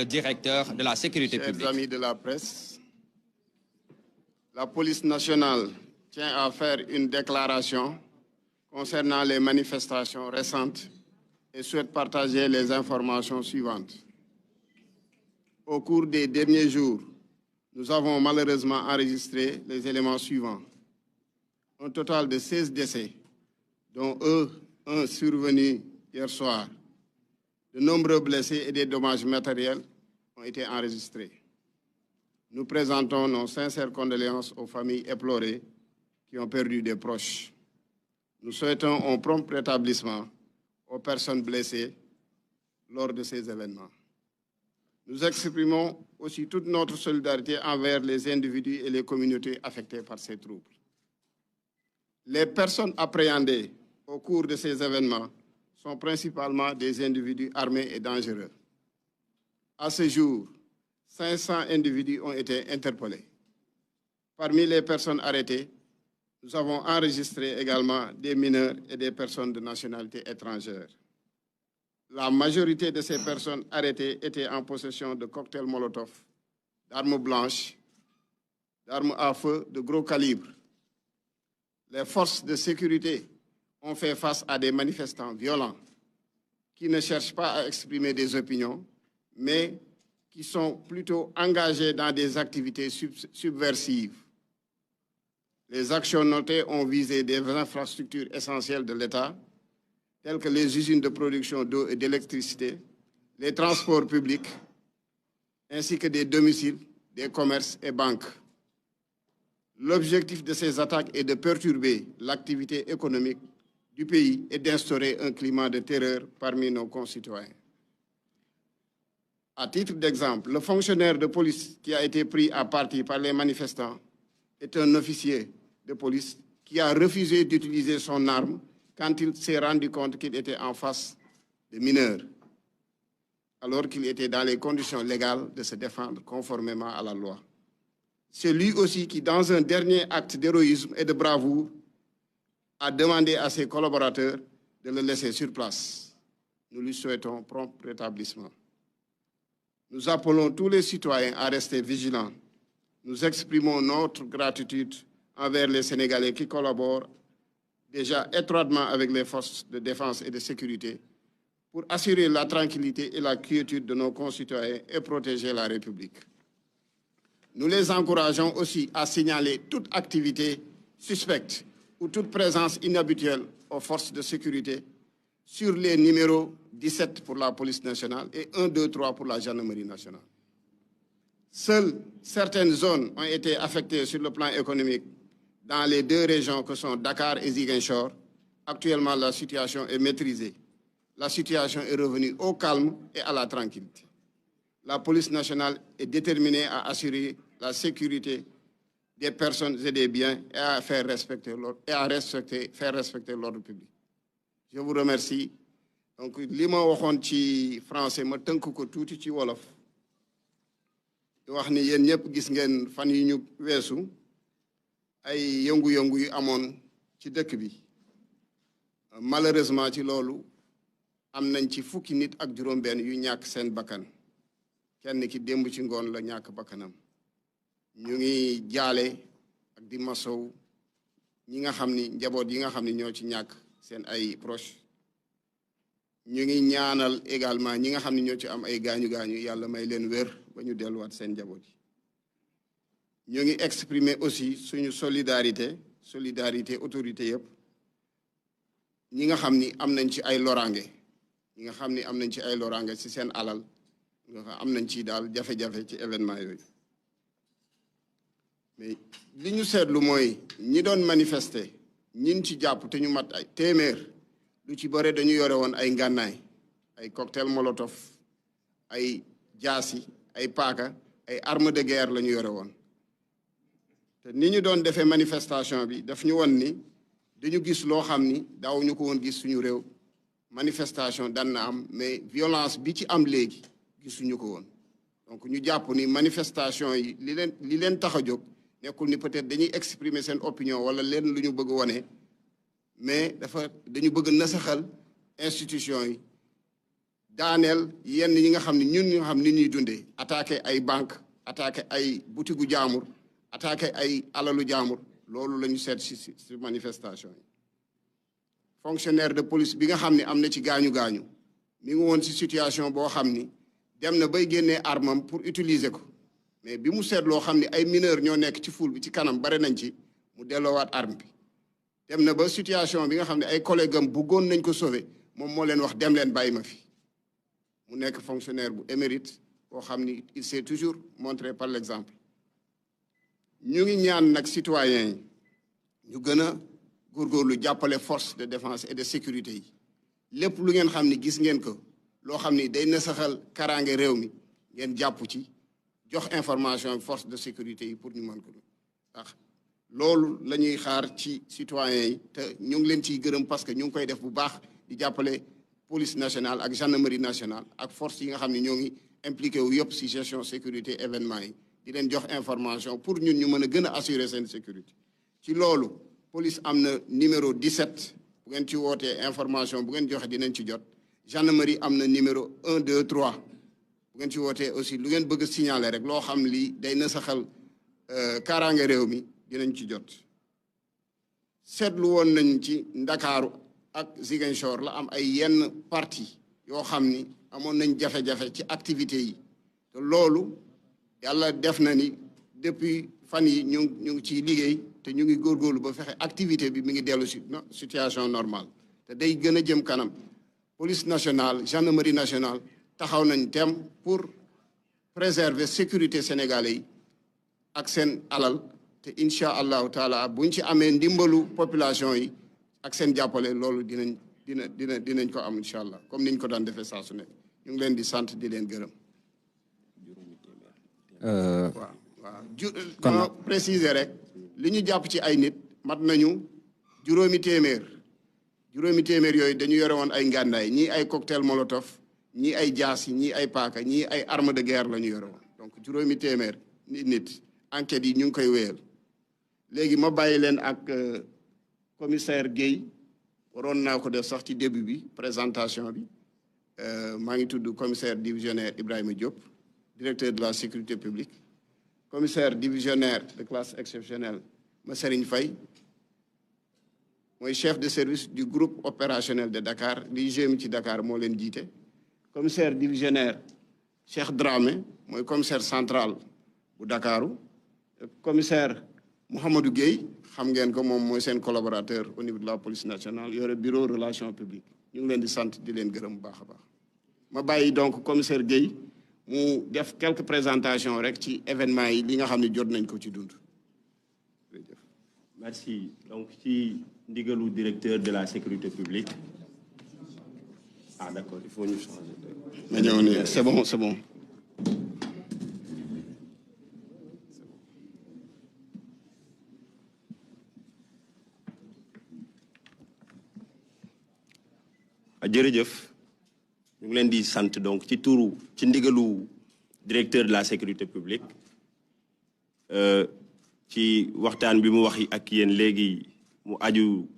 directeur de la sécurité publique. Chers amis de la presse, la police nationale tient à faire une déclaration concernant les manifestations récentes et souhaite partager les informations suivantes. Au cours des derniers jours, nous avons malheureusement enregistré les éléments suivants. Un total de 16 décès, dont un survenu hier soir. De nombreux blessés et des dommages matériels ont été enregistrés. Nous présentons nos sincères condoléances aux familles éplorées qui ont perdu des proches. Nous souhaitons un prompt rétablissement aux personnes blessées lors de ces événements. Nous exprimons aussi toute notre solidarité envers les individus et les communautés affectées par ces troubles. Les personnes appréhendées au cours de ces événements sont principalement des individus armés et dangereux. À ce jour, 500 individus ont été interpellés. Parmi les personnes arrêtées, nous avons enregistré également des mineurs et des personnes de nationalité étrangère. La majorité de ces personnes arrêtées étaient en possession de cocktails Molotov, d'armes blanches, d'armes à feu de gros calibre. Les forces de sécurité ont fait face à des manifestants violents qui ne cherchent pas à exprimer des opinions, mais qui sont plutôt engagés dans des activités subversives. Les actions notées ont visé des infrastructures essentielles de l'État, telles que les usines de production d'eau et d'électricité, les transports publics, ainsi que des domiciles, des commerces et banques. L'objectif de ces attaques est de perturber l'activité économique du pays et d'instaurer un climat de terreur parmi nos concitoyens. À titre d'exemple, le fonctionnaire de police qui a été pris à partie par les manifestants est un officier de police qui a refusé d'utiliser son arme quand il s'est rendu compte qu'il était en face de mineurs, alors qu'il était dans les conditions légales de se défendre conformément à la loi. C'est lui aussi qui, dans un dernier acte d'héroïsme et de bravoure, a demandé à ses collaborateurs de le laisser sur place. Nous lui souhaitons prompt rétablissement. Nous appelons tous les citoyens à rester vigilants. Nous exprimons notre gratitude envers les Sénégalais qui collaborent déjà étroitement avec les forces de défense et de sécurité pour assurer la tranquillité et la quiétude de nos concitoyens et protéger la République. Nous les encourageons aussi à signaler toute activité suspecte ou toute présence inhabituelle aux forces de sécurité sur les numéros 17 pour la police nationale et 123 pour la gendarmerie nationale. Seules certaines zones ont été affectées sur le plan économique dans les deux régions que sont Dakar et Ziguinchor. Actuellement, la situation est maîtrisée. La situation est revenue au calme et à la tranquillité. La police nationale est déterminée à assurer la sécurité des personnes et des biens et à faire respecter l'ordre public. Je vous remercie. Donc, li ma waxoon ci français ma tënk ko tuuti ci wolof di wax ni yéen ñëpp gis ngeen fan yi ñu weesu ay yëngu-yëngu yu amoon ci dëkk bi malheureusement ci loolu am nañ ci fukki nit ak juróom-benn yu ñàkk seen bakkan kenn ki démb ci ngoon la ñàkk bakkanam ñu ngi jaale ak di masow ñi nga xam ni njaboot yi nga xam ni ñoo ci ñàkk seen ay proches ñu ngi ñaanal également ñi nga xam ni ñoo ci am ay gaañu-gaañu yàlla may leen wér ba ñu delluwaat seen njaboot yi ñu ngi exprimer aussi suñu solidarité autorité yëpp ñi nga xam ni am nañ ci ay loraange ñi nga xam ni am nañ ci ay loraange ci seen alal nga xam am nañ ci daal jafe-jafe ci événement yooyu mais li ñu seetlu mooy ñi doon manifester ñin ci jàpp te ñu mat ay téeméer lu ci bëre dañu yore woon ay ngànnaay ay cocktail molotov ay jaasi ay paaka ay arme de guerre la ñu yore woon te ni ñu doon defee manifestation bi daf ñu won ni dañu gis loo xam ni daaw ñu ko woon gis suñu réew manifestation daan na am mais violence bi ci am léegi gisuñu ko woon donc ñu jàpp ni manifestation yi li leen tax a jóg nekkul ni peut-être dañuy exprimer seen opinion wala leen lu ñu bëgg wane mais dañu bëgg nasaxal institution yi daaneel yenn yi nga xam ne ñun ñi nga xam ni ñuy dundee attaqué ay banque attaqué ay butigu jaamur attaqué ay alalu jaamur loolu la ñu seet si manifestation yi fonctionnaire de police bi nga xam ne am na ci gaañu-gaañu mi ngi woon si situation boo xam ni dem na bay génnee armam pour utiliser ko mais bi mu seetloo xam ne ay mineurs ñoo nekk ci foule bi ci kanam bare nañ ci mu delloowaat arme bi dem na ba situation bi nga xam ne ay collègues am bëggoon nañ ko sauver moom moo leen wax dem leen bàyyi ma fi mu nekk fonctionnaire bu émérite boo xam ni il s'est toujours montré par l'exemple ñu ngi ñaan nag citoyens yi ñu gën a góorgóorlu jàppale force de défense et de sécurité yi lépp lu ngeen xam ni gis ngeen ko loo xam ni day nasaxal karange réew mi ngeen jàpp ci jox information force de sécurité yi pour ñu mën ko ndax loolu la ñuy xaar ci citoyens yi te ñu ngi leen ciy gërëm parce que ñu ngi koy def bu baax di jàppale police nationale ak gendarmerie nationale ak force yi nga xam ne ñoo ngi impliqué wu yëpp si gestion sécurité événement yi di leen jox information pour ñun ñu mën a gën a assurer seen sécurité ci loolu police am na numéro 17 bu ngeen ci wootee information bu ngeen joxe dinañ ci jot gendarmerie am na numéro 1 2 3 bu ngeen ci wootee aussi lu ngeen bëgg a signaler rek loo xam lii day na saxal kaaraange réew mi dinañ ci jot seetlu woon nañ ci Ndakaaru ak Ziguinchor la am ay yenn parti yoo xam ni amoon nañ jafe-jafe ci activités yi te loolu yàlla def na ni depuis fan yi ñu ngi ciy liggéey te ñu ngi góorgóorlu ba fexe activité bi mi ngi dellu si situation normale te day gën a jëm kanam police nationale gendarmerie nationale taxaw nañ tem pour préserver sécurité sénégalais yi ak seen alal te incha allahu taala buñ ci amee ndimbalu population yi ak seen jàppale loolu dinañ ko am incha allah comme niñ ko daan defee saa su nekk ñu ngi leen di sant di leen gërëm. waaw préciser rek li ñu jàpp ci ay nit mat nañu juróomi téeméer yooyu dañu yore woon ay ngàndaay ñii ay cocktail molotov ñii ay jaas yi ñii ay paaka ñii ay arme de guerre la ñu yore woon donc juróomi téeméer nit enquête yi ñu ngi koy wéyal léegi ma bàyyi leen ak commissaire Guèye waroon naa ko def sax ci début bi présentation bi maa ngi tudd commissaire divisionnaire Ibrahima Diop directeur de la sécurité publique commissaire divisionnaire de classe exceptionnelle Masserigne Faye mooy chef de service du groupe opérationnel de Dakar li GMI ci Dakar moo leen jiite commissaire divisionnaire Cheikh Dramé mooy commissaire central bu Dakaru commissaire Mouhamadou Gueye xam ngeen ko moom mooy seen collaborateur au niveau de la police nationale yore bureau relations publiques ñu ngi leen di sant di leen gërëm bu baax a baax ma bàyyi donc commissaire Gueye mu def quelques présentations rek ci événement yi li nga xam ne jot nañ ko ci dund. Merci. Donc ci ndigalu directeur de la sécurité publique. Ah d'accord, il faut ñu changer. Mais ñëw ni c'est bon, c'est bon. jërëjëf ñu ngi leen di sant donc ci ndigalu directeur de la sécurité publique ci waxtaan bi mu wax ak yéen léegi mu aju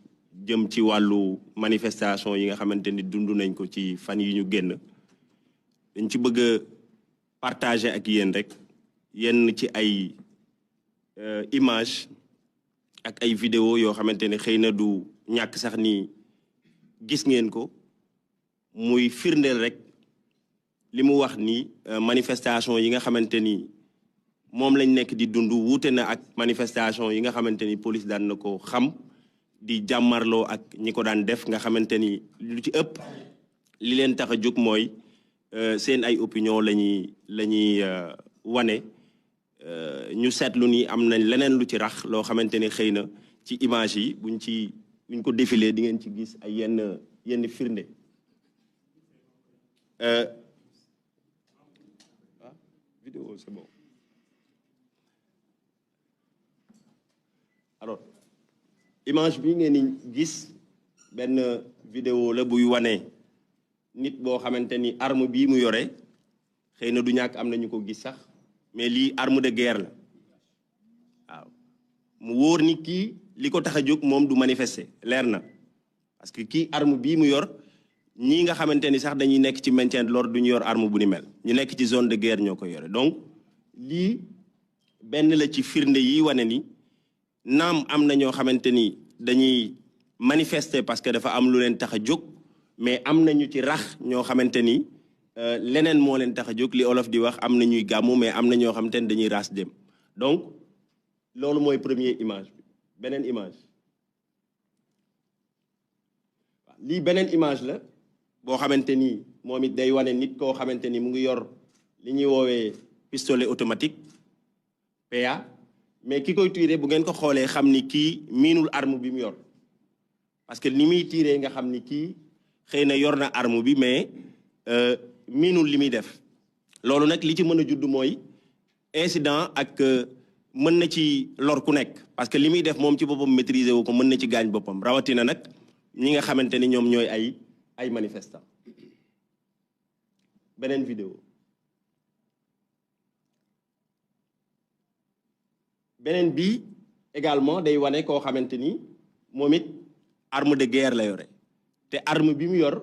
jëm ci wàllu manifestation yi nga xamante ni dund nañ ko ci fan yi ñu génn dañ ci bëgg a partager ak yéen rek yenn ci ay image ak ay vidéo yoo xamante ne xëy na du ñàkk sax ni gis ngeen ko muy firndeel rek li mu wax ni manifestation yi nga xamante ni moom lañ nekk di dund wuute na ak manifestation yi nga xamante ni police daan na ko xam di jàmmarloo ak ñi ko daan def nga xamante ni lu ci ëpp li leen tax a jóg mooy seen ay opinion lañuy wane ñu seetlu ni am nañ leneen lu ci rax loo xamante ni xëy na ci image yi buñ ko défilé di ngeen ci gis ay yenn firnde vidéo c'est bon. Alors image bi ngeen di gis benn vidéo la buy wane nit boo xamante ni arme bii mu yore xëy na du ñàkk am na ñu ko gis sax mais lii arme de guerre la waaw mu wóor ni kii li ko tax a jóg moom du manifester leer na parce que kii arme bii mu yor ñii nga xamante ni sax dañuy nekk ci maintien de l'ordre du ñu yor arme bu ni mel ñu nekk ci zone de guerre ñoo ko yore donc lii benn la ci firnde yi wane ni naam am na ñoo xamante ni dañuy manifester parce que dafa am lu leen tax a jóg mais am na ñu ci rax ñoo xamante ni leneen moo leen tax a jóg li olof di wax am na ñuy gàmmu mais am na ñoo xamante ni dañuy ras dem donc loolu mooy première image bi beneen image lii beneen image la boo xamante ni moom it day wane nit koo xamante ni mu ngi yor li ñuy woowee pistolet automatique PA mais ki koy tiiree bu ngeen ko xoolee xam ni kii miinul arme bi mu yor parce que ni muy tiiree nga xam ni kii xëy na yor na arme bi mais miinul li muy def loolu nag li ci mën a judd mooy incident ak mën na ci lor ku nekk parce que li muy def moom ci boppam maîtriser wu ko mën na ci gaañ boppam rawatina nag ñi nga xamante ni ñoom ñooy ay manifestants beneen vidéo beneen bi également day wane koo xamante ni moom it arme de guerre la yore te arme bi mu yor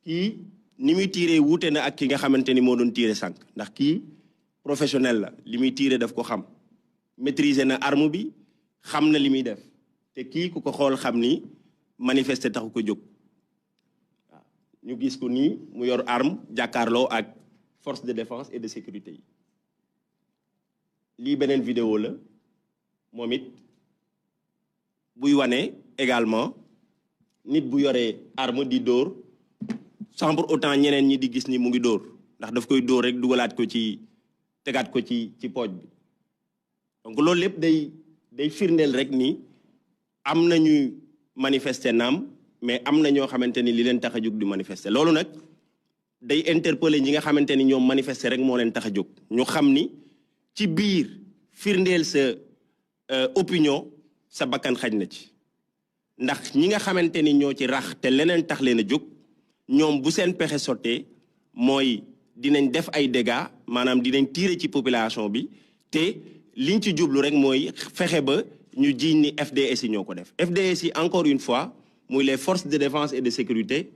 kii ni muy tiiree wuute na ak ki nga xamante ni moo doon tiire sànq ndax kii professionnel la li muy tiire daf ko xam maîtriser na arme bi xam na li muy def te kii ku ko xool xam ni manifester taxu ko jóg waaw ñu gis ko nii mu yor arme jàkkaarloo ak force de défense et de sécurité yi lii beneen vidéo la moom it buy wane également nit bu yoree arme di dóor sans pour autant ñeneen ñi di gis ni mu ngi dóor ndax daf koy dóor rek dugalaat ko ci tegaat ko ci pooj bi donc loolu lépp day firndeel rek ni am na ñuy manifester naam mais am na ñoo xamante ni li leen tax a jóg di manifester loolu nag day interpeller ñi nga xamante ni ñoom manifester rek moo leen tax a jóg ñu xam ni ci biir firndeel sa opinion sa bakkan xaj na ci ndax ñi nga xamante ni ñoo ci rax te leneen tax leen a jóg ñoom bu seen pexe sottee mooy dinañ def ay dégâts maanaam dinañ tirer ci population bi te liñ ci jublu rek mooy fexe ba ñu jiiñ ni FDS yi ñoo ko def FDS yi encore une fois muy les forces de défense et de sécurité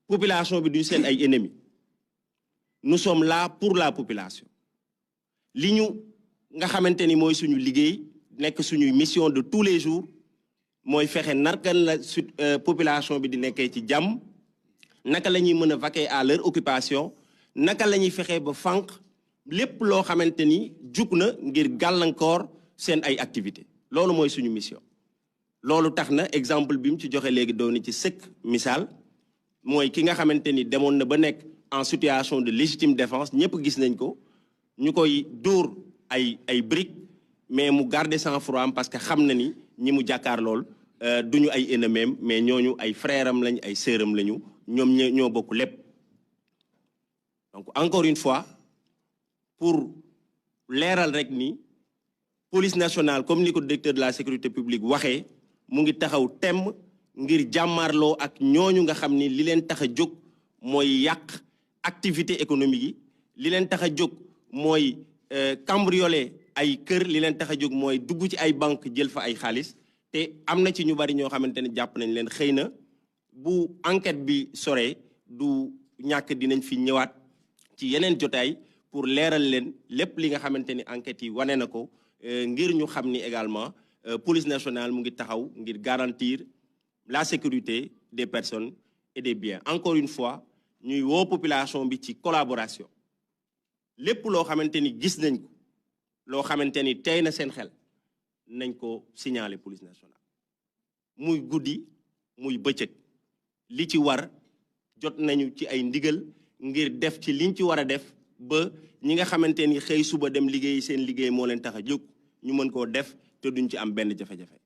population bi duñ seen ay ennemis nous sommes là pour la population li ñu nga xamante ni mooy suñu liggéey nekk suñuy mission de tous les jours mooy fexe narkan la population bi di nekkee ci jàmm naka la ñuy mën a vaquer à leur occupation naka la ñuy fexee ba fànq lépp loo xamante ni jug na ngir gàllankoor seen ay activité loolu mooy suñu mission loolu tax na exemple bi mu ci joxe léegi doon ci sëkk misaal mooy ki nga xamante ni demoon na ba nekk en situation de légitime défense ñëpp gis nañ ko ñu koy dóor ay briques mais mu garder sang-froid parce que xam na ni ñi mu jàkkaar lool duñu ay ennemis mais ñooñu ay frères am lañ ay sœurs am lañu ñoom ñoo bokk lépp donc encore une fois pour leeral rek ni police nationale comme ni ko directeur de la sécurité publique waxee mu ngi taxaw temm ngir jàmmaarloo ak ñooñu nga xam ni li leen tax a jóg mooy yàq activité économique yi li leen tax a jóg mooy cambrioler ay kër li leen tax a jóg mooy dugg ci ay banque jël fa ay xaalis te am na ci ñu bari ñoo xamante ne jàpp nañ leen xëy na bu enquête bi soree du ñàkk dinañ fi ñëwaat ci yeneen jotaay pour leeral leen lépp li nga xamante ni enquête yi wane na ko ngir ñu xam ni également police nationale mu ngi taxaw ngir garantir la sécurité des personnes et des biens encore une fois ñuy woo population bi ci collaboration lépp loo xamante ni gis nañ ko loo xamante ni tey na seen xel nañ ko signaler police nationale muy guddi muy bëccëg li ci war jot nañu ci ay ndigal ngir def ci liñ ci war a def ba ñi nga xamante ni xëy suba dem liggéey seen liggéey moo leen tax a jóg ñu mën koo def te duñ ci am benn jafe-jafe.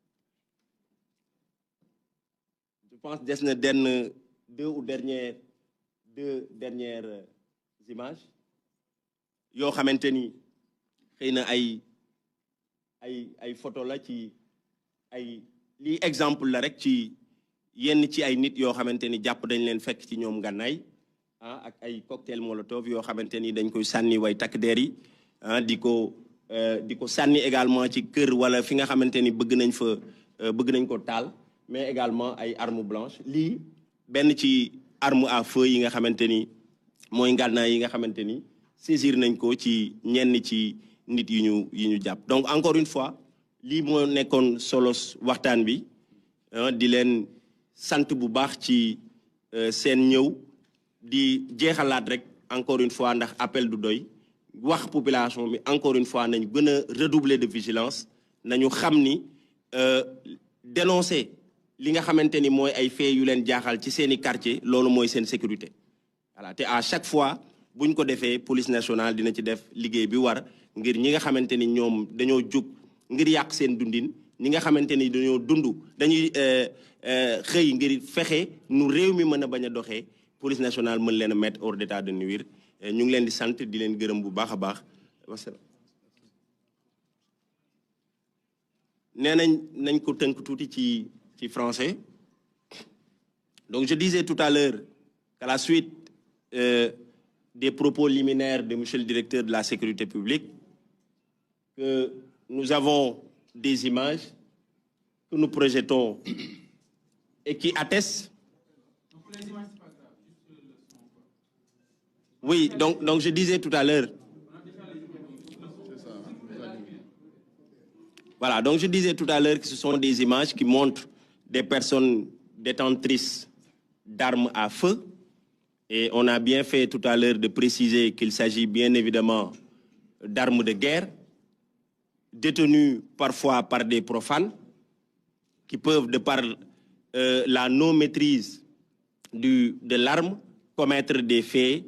Je pense des na deux dernières images yoo xamante ni xëy na ay photo la ci ay lii exemple la rek ci yenn ci ay nit yoo xamante ni jàpp dañ leen fekk ci ñoom ngànnaay ak ay cocktail molotov yoo xamante ni dañ koy sànni way takk der yi di ko sànni également ci kër wala fi nga xamante ni bëgg nañ ko taal mais également ay armes blanches lii benn ci arme à feu yi nga xamante ni mooy ngànnaay yi nga xamante ni saisir nañ ko ci ñenn ci nit yi ñu jàpp. Donc encore une fois lii moo nekkoon solos waxtaan bi di leen sant bu baax ci seen ñëw di jeexalaat rek encore une fois ndax appel du doy wax population bi encore une fois nañ gën a redoubler de vigilance nañu xam ni dénoncer li nga xamante ni mooy ay faits yu leen jaaxal ci seeni quartier loolu mooy seen sécurité voilà te à chaque fois buñ ko defee police nationale dina ci def liggéey bi war ngir ñi nga xamante ni ñoom dañoo jóg ngir yàq seen dundin ñi nga xamante ni dañoo dañuy xëy ngir fexe nu réew mi mën a bañ a doxee police nationale mën leen a mettre hors d'état de nuire ñu ngi leen di sant di leen gërëm bu baax a baax wasalaam. nee nañ ko tënk tuuti ci français. Donc je disais tout à l'heure qu'à la suite des propos liminaires de monsieur le directeur de la sécurité publique que nous avons des images que nous projetons et qui attestent. Oui, donc je disais tout à l'heure. Voilà, donc je disais tout à l'heure que ce sont des images qui montrent des personnes détentrices d'armes à feu. Et on a bien fait tout à l'heure de préciser qu'il s'agit bien évidemment d'armes de guerre, détenues parfois par des profanes, qui peuvent, de par la non-maîtrise de l'arme, commettre des faits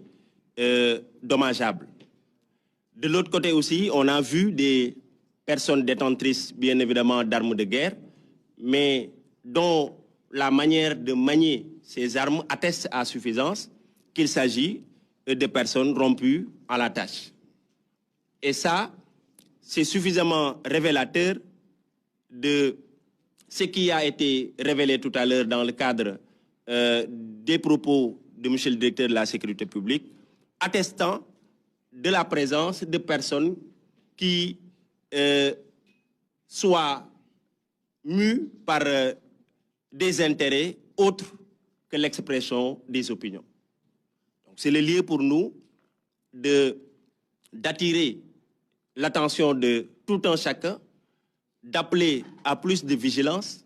dommageables. De l'autre côté aussi, on a vu des personnes détentrices, bien évidemment, d'armes de guerre, mais dont la manière de manier ces armes atteste à suffisance qu'il s'agit de personnes rompues à la tâche. Et ça, c'est suffisamment révélateur de ce qui a été révélé tout à l'heure dans le cadre des propos de M. le directeur de la sécurité publique, attestant de la présence de personnes qui soient mues par des intérêts autres que l'expression des opinions. C'est le lieu pour nous d'attirer l'attention de tout un chacun, d'appeler à plus de vigilance,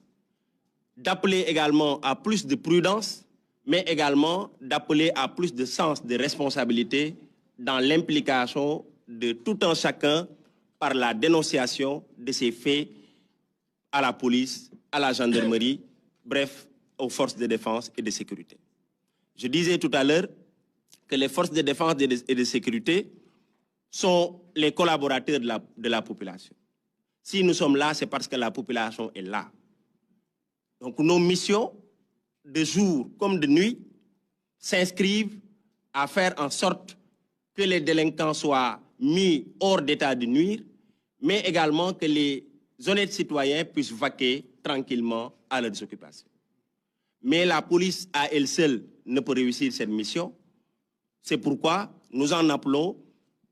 d'appeler également à plus de prudence, mais également d'appeler à plus de sens de responsabilité dans l'implication de tout un chacun par la dénonciation de ces faits à la police, à la gendarmerie, bref, aux forces de défense et de sécurité. Je disais tout à l'heure que les forces de défense et de sécurité sont les collaborateurs de la population. Si nous sommes là, c'est parce que la population est là. Donc nos missions, de jour comme de nuit, s'inscrivent à faire en sorte que les délinquants soient mis hors d'état de nuire, mais également que les honnêtes citoyens puissent vaquer tranquillement à leurs occupations. Mais la police à elle seule ne peut réussir cette mission. C'est pourquoi nous en appelons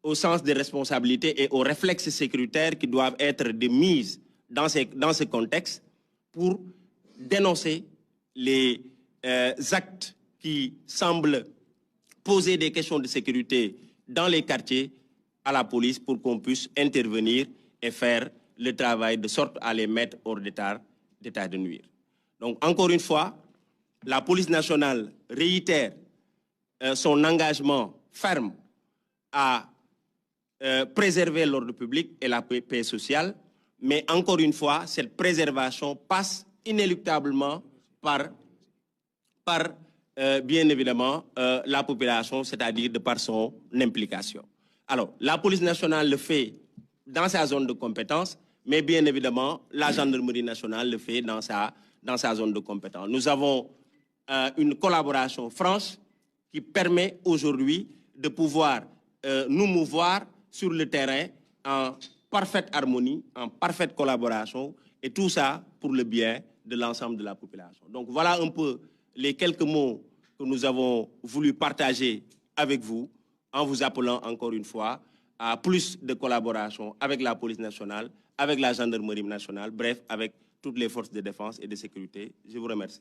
au sens des responsabilités et aux réflexes sécuritaires qui doivent être de mise dans ce contexte pour dénoncer les actes qui semblent poser des questions de sécurité dans les quartiers à la police pour qu'on puisse intervenir et faire le travail de sorte à les mettre hors d'état de nuire. Donc encore une fois, la police nationale réitère son engagement ferme à préserver l'ordre public et la paix sociale, mais encore une fois, cette préservation passe inéluctablement par bien évidemment la population, c'est-à-dire de par son implication. Alors, la police nationale le fait dans sa zone de compétence, mais bien évidemment, la gendarmerie nationale le fait dans sa zone de compétence. Nous avons une collaboration franche qui permet aujourd'hui de pouvoir nous mouvoir sur le terrain en parfaite harmonie, en parfaite collaboration, et tout ça pour le bien de l'ensemble de la population. Donc voilà un peu les quelques mots que nous avons voulu partager avec vous, en vous appelant encore une fois à plus de collaboration avec la police nationale, avec la gendarmerie nationale, bref, avec toutes les forces de défense et de sécurité. Je vous remercie.